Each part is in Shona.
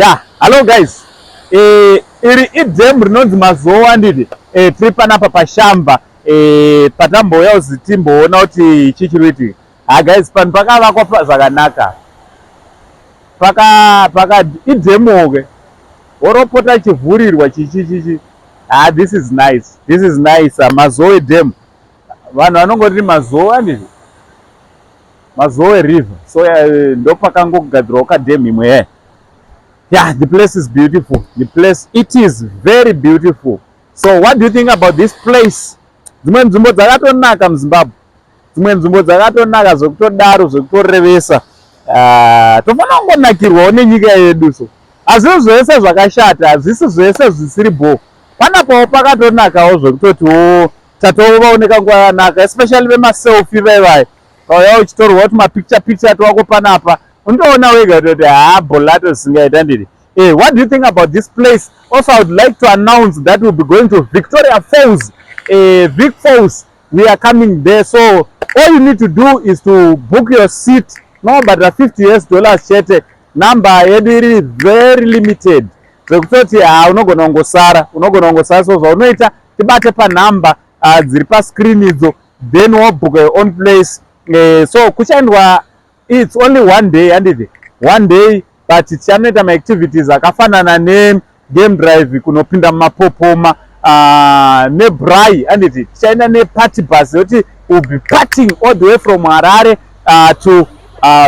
Yeah, hello guys. Iri idhemu rinonzi Mazoa ndidi. Tiri panapa pashamba. Patamboya uzi timboona kuti chichiriti. Guys, pano pakavakwa zvakanaka. Paka idhemu ke. Oropota chivhurirwa chichi. This is nice. This is nice. Mazoa dam. Vanhu vanongoti Mazoa ndidi. Mazoa river. So ndo pakangogadzirwa kadhemu imwe. Yeah, the place is beautiful. It is very beautiful. So what do you think about this place? Dzimwe nzvimbo dzakatonaka muZimbabwe. Dzimwe nzvimbo dzakatonaka zvekutodaro zvekutorevesa. Tofana kungonakirwawo nenyika yedu so. Hazvisi zvese zvakashata, hazvisi zvese zvisiri bo. Panapawo pakatonakawo zvekutotiwo tatovaoneka nguva yakanaka, especially vemaselfie vaivai. Kauya uchitorwa kuti mapicture twako panapa. Undoona wega kuti bolato singaita ndiri. What do you think about this place? Also, I would like to announce that we'll be going to Victoria Falls. Vic Falls, we are coming there. So all you need to do is to book your seat. No, but the $50 chete. Number yedu very limited. Zvekutoti unogona kungosara so unoita tibate pa number dziri pa screen idzo, then book your own place. So kuchandwa it's only one day and one day, but tichanoita activities akafanana game drive kunopinda mumapopoma nebrai and tichaenda neparty bus yoti will be partying all the way from Harare to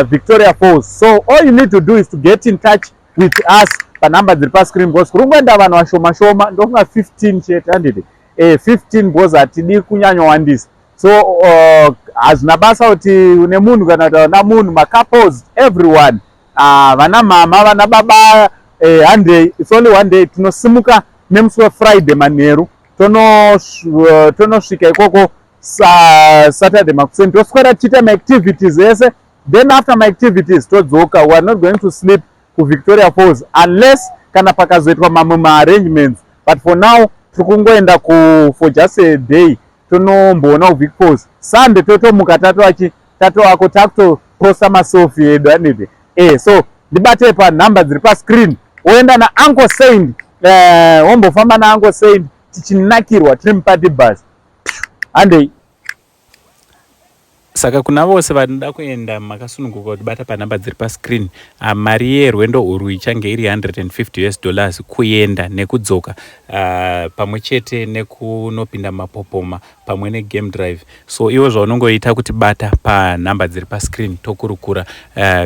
Victoria Falls. So all you need to do is to get in touch with us panumber dziri pa screen because kurungoenda vanhu vashoma ndofunga 15 chete and 15 because hatidi kunyanyowandisa. So hazvina basa kuti une munhu kana kuti hauna munhu, macouples, everyone, vana mama vana baba, it's only one day. Tinosimuka nemusi weFriday manheru tonosvika ikoko Saturday makuseni toswera tichiita maactivities ese, then after my activities todzoka. We are not going to sleep ku Victoria Falls unless kana pakazoitwa mamwe maarrangements, but for now tiri kungoenda for just a day tonomboona kuVic Falls. Sunday totomuka tatoako takutoposta maselfie edu anidi. So ndibate pa number dziri pa screen, oenda na Uncle Saint, wombofamba na Uncle Saint tichinakirwa tiri muparty bus ande. Saka kuna vose vanoda kuenda makasununguka kuti bata panhamba dziri pascreen, mari yerwendo urwu ichange iri $150 kuenda nekudzoka, pamwe chete nekunopinda mapopoma pamwe negame drive. So iwo zvaunongoita kuti bata panhamba dziri pascreen tokurukura.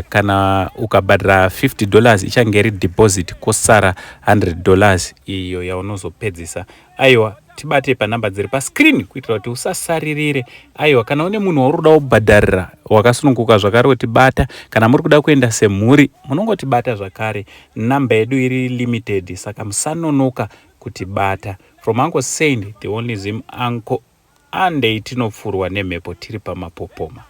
Kana ukabhadhira $50 ichange iri deposit, kosara $100 iyo yaunozopedzisa. Aiwa, tibate panhamba dziri pascreen kuitira kuti usasaririre. Aiwa, kana une munhu wauri kuda kubhadharira wakasununguka zvakare kutibata, kana muri kuda kuenda semhuri munongotibata zvakare. Namba yedu iri limited, saka musanonoka kutibata. From Uncle Saint, the only Zim uncle, ande tinopfurwa nemhepo tiri pamapopoma.